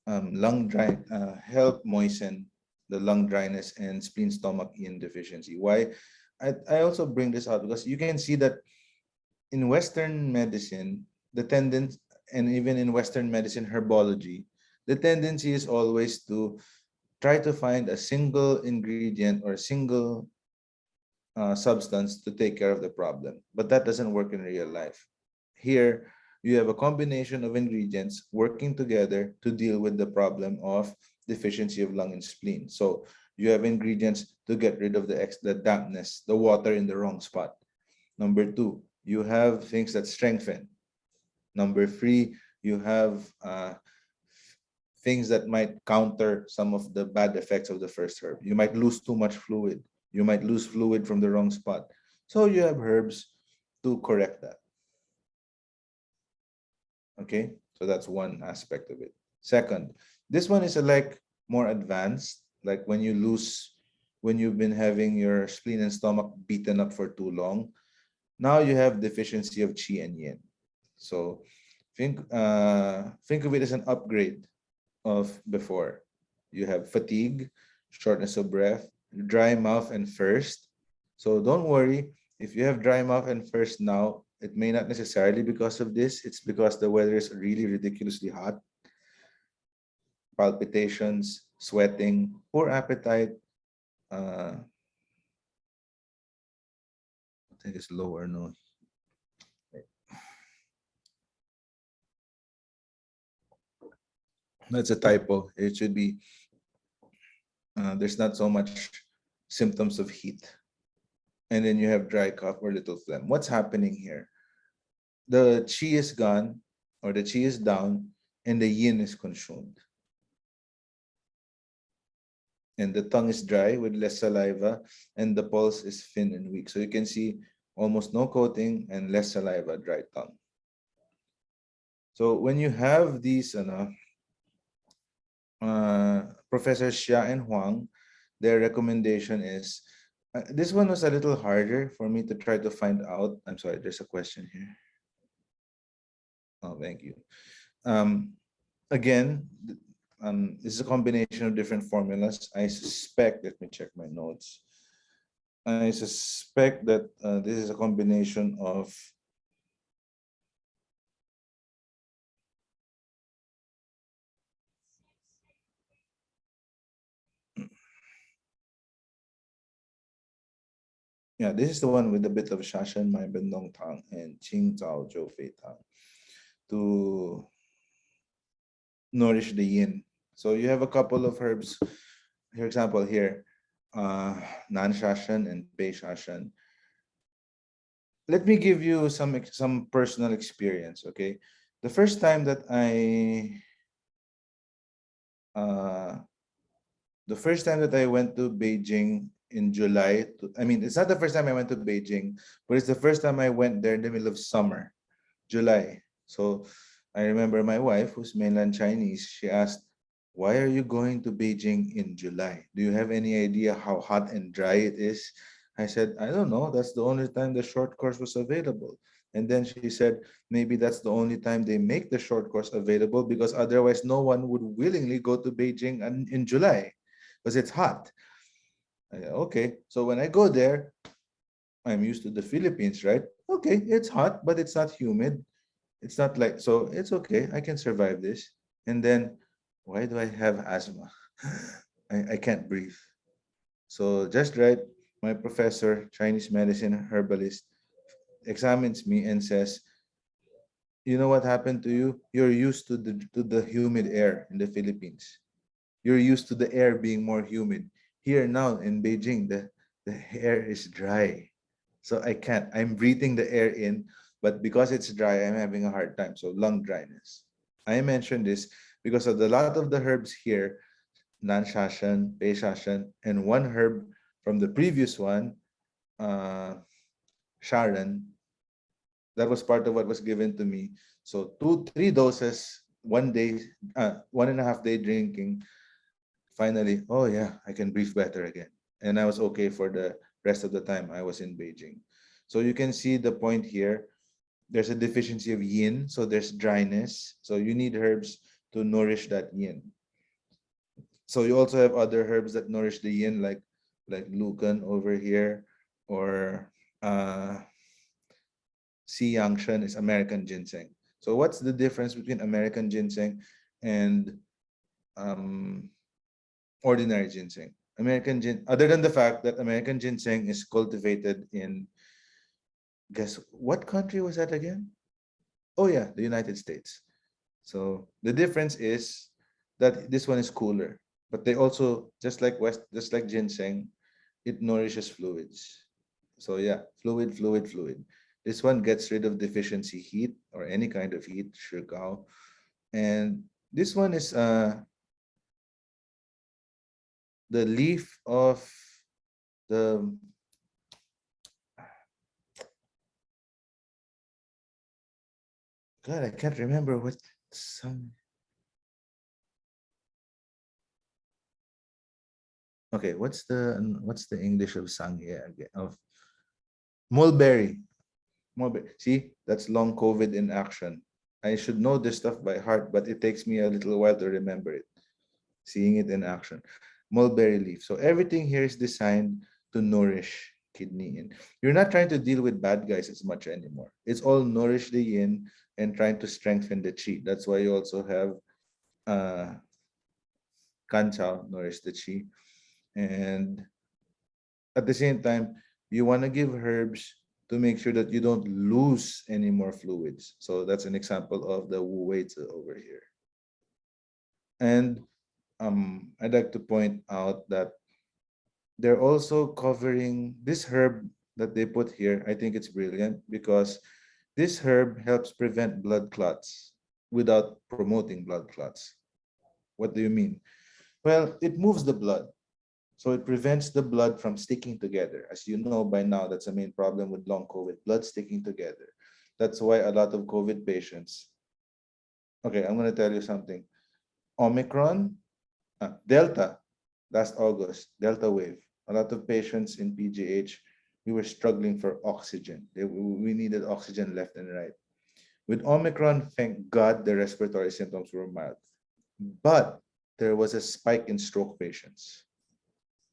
lung dry, help moisten the lung dryness and spleen stomach in deficiency. Why? I also bring this out because you can see that in Western medicine, the tendency, and even in Western medicine herbology, the tendency is always to try to find a single ingredient or a single substance to take care of the problem. But that doesn't work in real life. Here, you have a combination of ingredients working together to deal with the problem of deficiency of lung and spleen. So you have ingredients to get rid of the dampness, the water in the wrong spot. Number 2, you have things that strengthen. Number 3, you have things that might counter some of the bad effects of the first herb. You might lose too much fluid. You might lose fluid from the wrong spot. So you have herbs to correct that. Okay, so that's one aspect of it. Second, this one is like more advanced, like when you've been having your spleen and stomach beaten up for too long. Now you have deficiency of qi and yin. So think of it as an upgrade of before. You have fatigue, shortness of breath, dry mouth, and thirst. So don't worry, if you have dry mouth and thirst now, it may not necessarily because of this. It's because the weather is really ridiculously hot. Palpitations, sweating, poor appetite. I think it's low or no. That's a typo. It should be, there's not so much symptoms of heat. And then you have dry cough or little phlegm. What's happening here? The qi is gone, or the qi is down, and the yin is consumed. and the tongue is dry with less saliva, and the pulse is thin and weak. So you can see almost no coating and less saliva, dry tongue. So when you have these, Professor Xia and Huang, their recommendation is, this one was a little harder for me to try to find out. I'm sorry, there's a question here. Oh, thank you. Again, this is a combination of different formulas. I suspect, let me check my notes. I suspect that this is a combination of yeah, this is the one with a bit of Shashan, Mai Bendong Tang, and Qing Zhao Zhou Fei Tang to nourish the yin. So you have a couple of herbs, for example, here, Nan Shashan and Pei Shashan. Let me give you some personal experience, okay? The first time that uh, I went to Beijing in July, I mean, it's not the first time I went to Beijing, but it's the first time I went there in the middle of summer, July. So I remember my wife, who's mainland Chinese, she asked, "Why are you going to Beijing in July? Do you have any idea how hot and dry it is?" I said, "I don't know. That's the only time the short course was available." And then she said, "Maybe that's the only time they make the short course available because otherwise no one would willingly go to Beijing in July because it's hot." I said, okay, so when I go there, I'm used to the Philippines, right? Okay, it's hot, but it's not humid. It's not like, so it's okay. I can survive this. And then, why do I have asthma? I can't breathe. So just right, my professor, Chinese medicine herbalist, examines me and says, "You know what happened to you? You're used to the humid air in the Philippines. You're used to the air being more humid. Here now in Beijing, the air is dry. So I can't. I'm breathing the air in, but because it's dry, I'm having a hard time. So lung dryness." I mentioned this because of the lot of the herbs here, Nan Shashan, Pei Shashan, and one herb from the previous one, uh, Sharon, that was part of what was given to me. So 2, 3 doses, 1 day, 1.5 day drinking. Finally, oh yeah, I can breathe better again. And I was okay for the rest of the time I was in Beijing. So you can see the point here. There's a deficiency of yin, so there's dryness. So you need herbs to nourish that yin. So you also have other herbs that nourish the yin, like lucan over here, or Si Yangshan is American ginseng. So what's the difference between American ginseng and um, ordinary ginseng? Other than the fact that American ginseng is cultivated in, guess what country was that again? Oh yeah, the United States. So the difference is that this one is cooler, but they also, just like ginseng, it nourishes fluids. So yeah, fluid. This one gets rid of deficiency heat or any kind of heat, shirgao. And this one is the leaf of the, God, I can't remember what some. Okay, what's the English of sangye again? Of mulberry. Mulberry. See, that's long COVID in action. I should know this stuff by heart, but it takes me a little while to remember it. Seeing it in action. Mulberry leaf. So everything here is designed to nourish kidney yin. You're not trying to deal with bad guys as much anymore. It's all nourish the yin and trying to strengthen the chi. That's why you also have kanchao, nourish the chi. And at the same time, you want to give herbs to make sure that you don't lose any more fluids. So that's an example of the Wu Wei Zi over here. And I'd like to point out that they're also covering this herb that they put here. I think it's brilliant because this herb helps prevent blood clots without promoting blood clots. What do you mean? Well, it moves the blood. So it prevents the blood from sticking together. As you know by now, that's the main problem with long COVID, blood sticking together. That's why a lot of COVID patients, okay, I'm going to tell you something. Omicron, Delta, last August, Delta wave. A lot of patients in PGH, we were struggling for oxygen. We needed oxygen left and right. With Omicron, thank God the respiratory symptoms were mild. But there was a spike in stroke patients,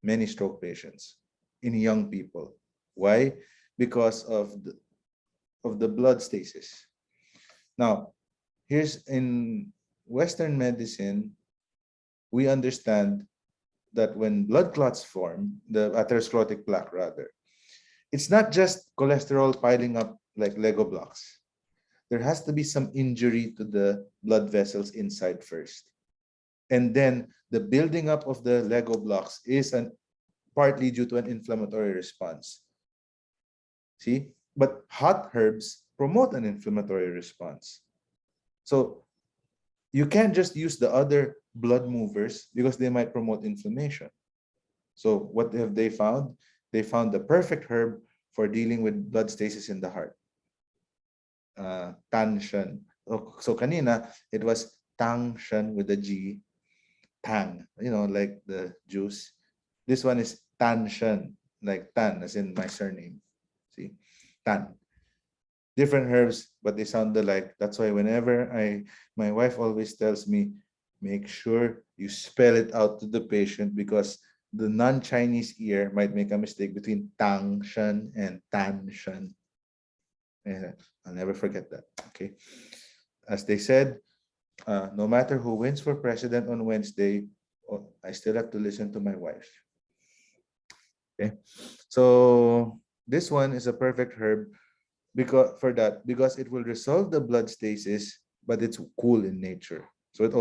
many stroke patients in young people. Why? Because of the blood stasis. Now, here's in Western medicine, we understand that when blood clots form, the atherosclerotic plaque rather, it's not just cholesterol piling up like Lego blocks. There has to be some injury to the blood vessels inside first. And then the building up of the Lego blocks is partly due to an inflammatory response. See? But hot herbs promote an inflammatory response. So you can't just use the other blood movers because they might promote inflammation. So what have they found? They found the perfect herb for dealing with blood stasis in the heart. Tan-Shen. So kanina, it was Tang-Shen with a G. Tang, like the juice. This one is Tan-Shen, like Tan, as in my surname. See? Tan. Different herbs, but they sound alike. That's why whenever my wife always tells me, make sure you spell it out to the patient because the non-Chinese ear might make a mistake between Tang-Shen and Tan-Shen. I'll never forget that. Okay. As they said, no matter who wins for president on Wednesday, I still have to listen to my wife. Okay. So this one is a perfect herb because it will resolve the blood stasis, but it's cool in nature. So it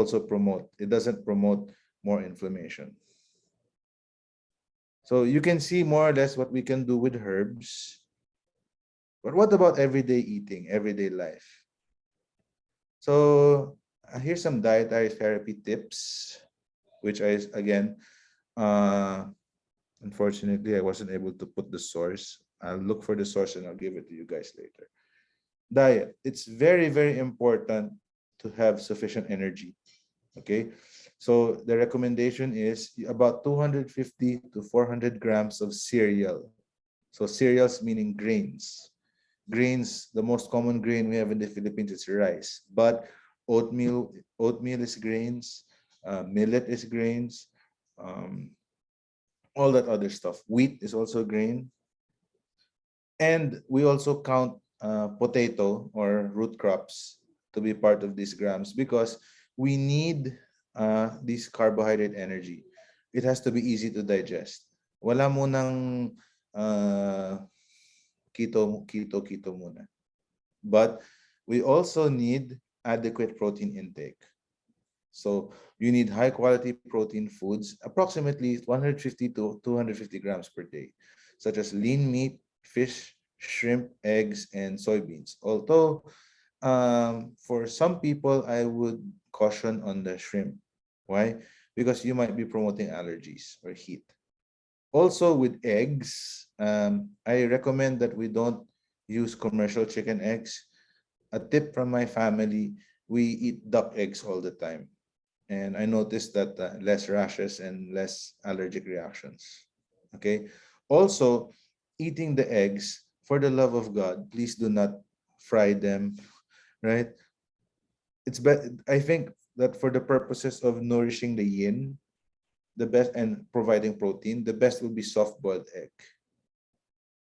doesn't promote more inflammation. So you can see more or less what we can do with herbs. But what about everyday eating, everyday life? So here's some dietary therapy tips, which again, unfortunately, I wasn't able to put the source. I'll look for the source and I'll give it to you guys later. Diet. It's very, very important to have sufficient energy. Okay. So the recommendation is about 250 to 400 grams of cereal. So cereals meaning grains. Grains, the most common grain we have in the Philippines is rice, but oatmeal is grains, millet is grains, all that other stuff. Wheat is also grain. And we also count potato or root crops to be part of these grams because we need this carbohydrate energy. It has to be easy to digest. Wala mo nang keto muna. But we also need adequate protein intake. So you need high quality protein foods, approximately 150 to 250 grams per day, such as lean meat, fish, shrimp, eggs, and soybeans. Although for some people, I would caution on the shrimp. Why? Because you might be promoting allergies or heat. Also with eggs, I recommend that we don't use commercial chicken eggs. A tip from my family, we eat duck eggs all the time. And I noticed that less rashes and less allergic reactions. Okay. Also, eating the eggs, for the love of God, please do not fry them, right? I think that for the purposes of nourishing the yin, the best and providing protein, the best will be soft-boiled egg.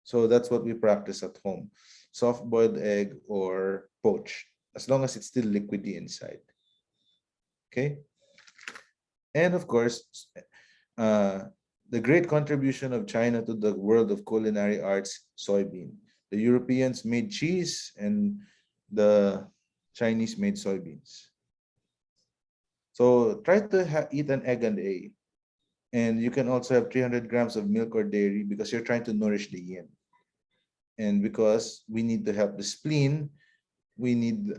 So that's what we practice at home. Soft-boiled egg or poached, as long as it's still liquidy inside. Okay. And of course, the great contribution of China to the world of culinary arts, soybean. The Europeans made cheese and the Chinese made soybeans. So try to eat an egg a day. And you can also have 300 grams of milk or dairy because you're trying to nourish the yin. And because we need to help the spleen, we need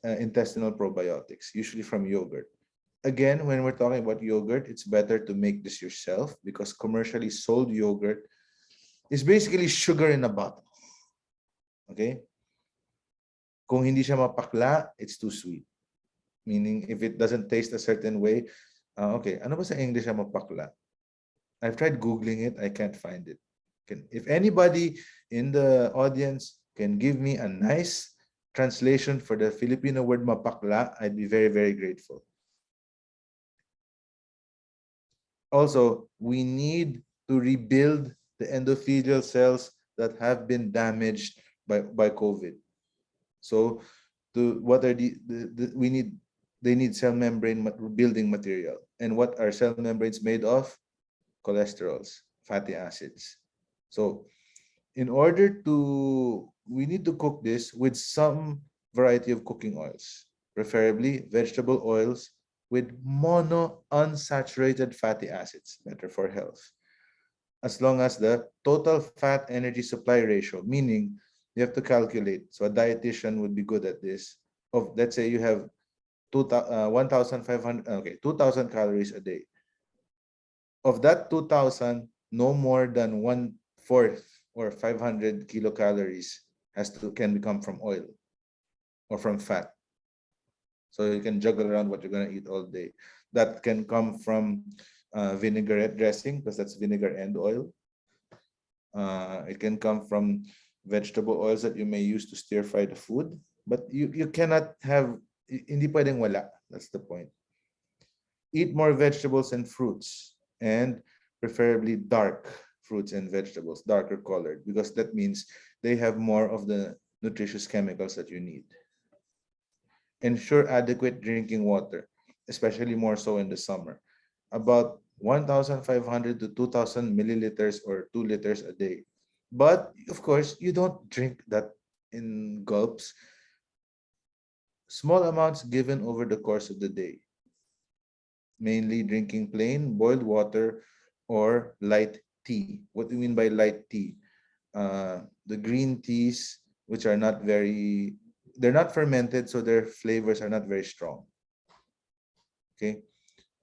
intestinal probiotics, usually from yogurt. again, when we're talking about yogurt, it's better to make this yourself because commercially sold yogurt is basically sugar in a bottle. Okay? Kung hindi siya mapakla, it's too sweet. Meaning, if it doesn't taste a certain way, okay, ano ba sa English ang mapakla? I've tried Googling it, I can't find it. If anybody in the audience can give me a nice translation for the Filipino word mapakla, I'd be very, very grateful. Also, we need to rebuild the endothelial cells that have been damaged by COVID. So, they need cell membrane building material. And what are cell membranes made of? Cholesterols, fatty acids. So, we need to cook this with some variety of cooking oils, preferably vegetable oils with monounsaturated fatty acids, better for health. As long as the total fat energy supply ratio, meaning you have to calculate. So a dietitian would be good at this. Of let's say you have 1,500, okay, 2,000 calories a day. Of that 2,000, no more than 1/4 or 500 kilocalories can become from oil or from fat. So you can juggle around what you're going to eat all day. That can come from vinaigrette dressing, because that's vinegar and oil. It can come from vegetable oils that you may use to stir fry the food. But you cannot have, hindi pwedeng wala. That's the point. Eat more vegetables and fruits, and preferably dark fruits and vegetables, darker colored, because that means they have more of the nutritious chemicals that you need. Ensure adequate drinking water, especially more so in the summer. About 1,500 to 2,000 milliliters or 2 liters a day. But of course, you don't drink that in gulps. Small amounts given over the course of the day. Mainly drinking plain boiled water or light tea. What do you mean by light tea? The green teas, which are not very, they're not fermented, so their flavors are not very strong. Okay,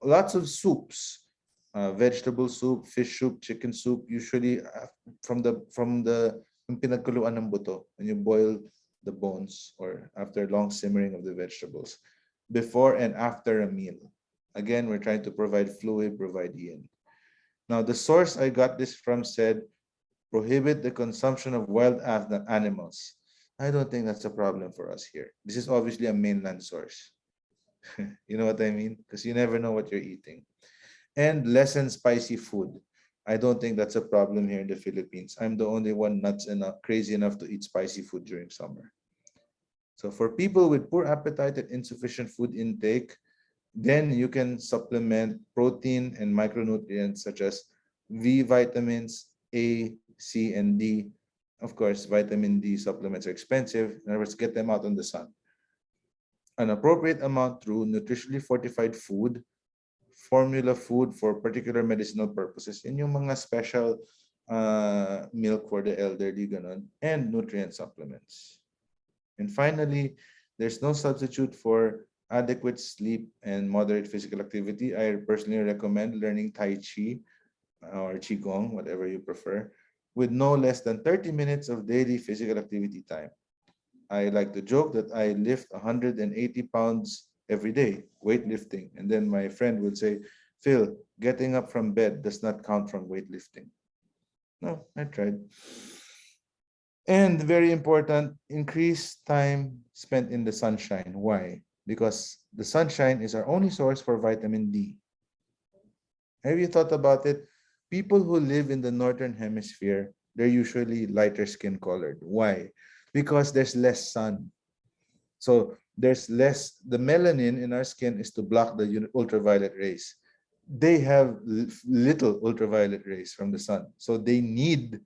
lots of soups, vegetable soup, fish soup, chicken soup, usually from the pinagkuluan ng buto, when you boil the bones or after long simmering of the vegetables, before and after a meal. Again, we're trying to provide fluid, provide yin. Now, the source I got this from said, prohibit the consumption of wild animals. I don't think that's a problem for us here. This is obviously a mainland source. You know what I mean? Because you never know what you're eating. And lessen spicy food. I don't think that's a problem here in the Philippines. I'm the only one nuts enough, crazy enough to eat spicy food during summer. So for people with poor appetite and insufficient food intake, then you can supplement protein and micronutrients such as V vitamins, A, C, and D. Of course, vitamin D supplements are expensive. In other words, get them out in the sun. An appropriate amount through nutritionally fortified food, formula food for particular medicinal purposes, and yung mga special milk for the elderly, ganon, and nutrient supplements. And finally, there's no substitute for adequate sleep and moderate physical activity. I personally recommend learning Tai Chi or Qigong, whatever you prefer, with no less than 30 minutes of daily physical activity time. I like to joke that I lift 180 pounds every day, weightlifting. And then my friend would say, Phil, getting up from bed does not count from weightlifting. No, I tried. And very important, increase time spent in the sunshine. Why? Because the sunshine is our only source for vitamin D. Have you thought about it? People who live in the northern hemisphere, they're usually lighter skin colored. Why? Because there's less sun. So there's less, the melanin in our skin is to block the ultraviolet rays. They have little ultraviolet rays from the sun. So they need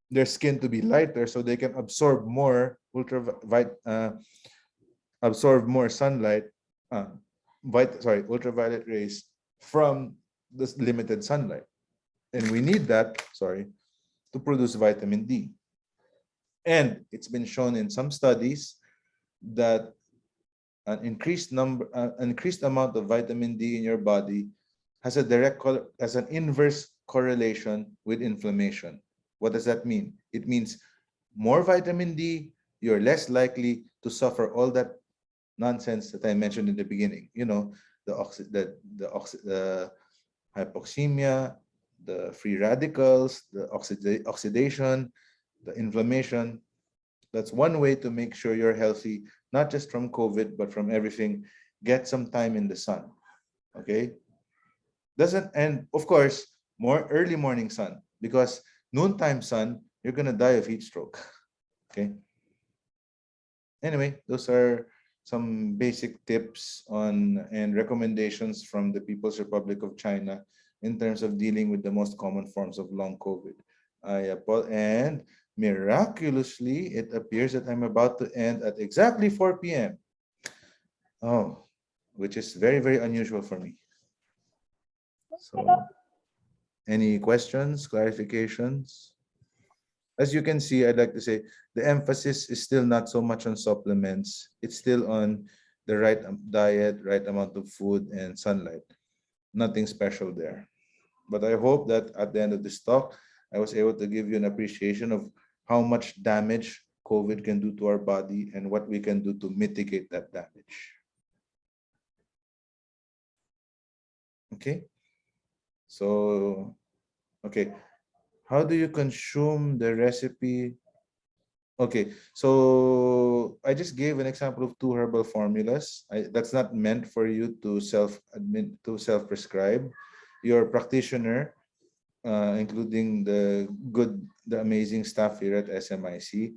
their skin to be lighter so they can absorb more sunlight, ultraviolet rays from this limited sunlight. And we need that, to produce vitamin D. And it's been shown in some studies that an increased amount of vitamin D in your body has an inverse correlation with inflammation. What does that mean? It means more vitamin D, you're less likely to suffer all that nonsense that I mentioned in the beginning. You know, the hypoxemia, the free radicals, the oxidation, the inflammation. That's one way to make sure you're healthy, not just from COVID, but from everything. Get some time in the sun. Okay? And of course, more early morning sun, because noontime sun, you're gonna die of heat stroke. Okay. Anyway, those are some basic tips on and recommendations from the People's Republic of China in terms of dealing with the most common forms of long COVID. And miraculously, it appears that I'm about to end at exactly 4 p.m. Oh, which is very, very unusual for me. So, any questions, clarifications? As you can see, I'd like to say the emphasis is still not so much on supplements. It's still on the right diet, right amount of food, and sunlight. Nothing special there. But I hope that at the end of this talk, I was able to give you an appreciation of how much damage COVID can do to our body and what we can do to mitigate that damage. Okay? So, okay. How do you consume the recipe? Okay, so I just gave an example of 2 herbal formulas. That's not meant for you to self-prescribe. Your practitioner, including the amazing staff here at SMIC,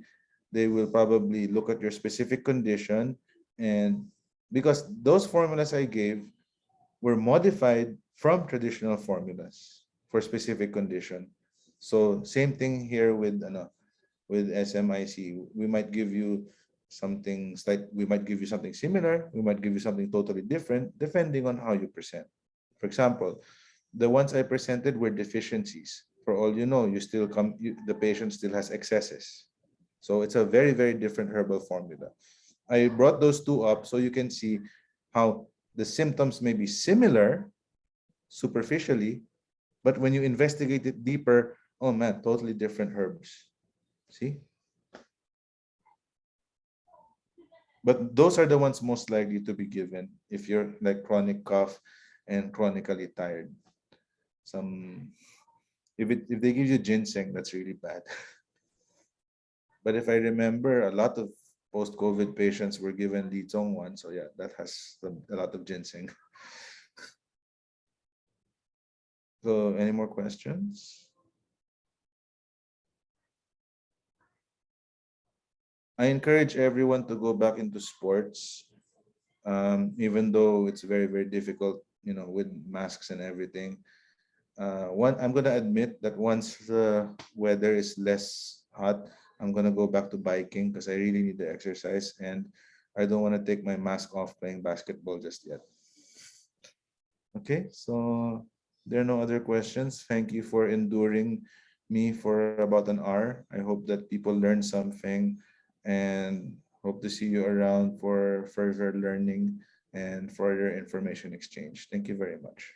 they will probably look at your specific condition, and because those formulas I gave were modified from traditional formulas for specific condition. So same thing here with SMIC. We might give you we might give you something similar, we might give you something totally different depending on how you present. For example, the ones I presented were deficiencies. For all you know, the patient still has excesses. So it's a very, very different herbal formula. I brought those 2 up so you can see how the symptoms may be similar superficially, but when you investigate it deeper, oh man, totally different herbs. See? But those are the ones most likely to be given if you're like chronic cough and chronically tired. If they give you ginseng, that's really bad. But if I remember, a lot of post-COVID patients were given Li one, so yeah, that has a lot of ginseng. So, any more questions? I encourage everyone to go back into sports, even though it's very, very difficult, with masks and everything. I'm going to admit that once the weather is less hot, I'm going to go back to biking because I really need the exercise, and I don't want to take my mask off playing basketball just yet. Okay, so there are no other questions. Thank you for enduring me for about an hour. I hope that people learn something, and hope to see you around for further learning and further information exchange. Thank you very much.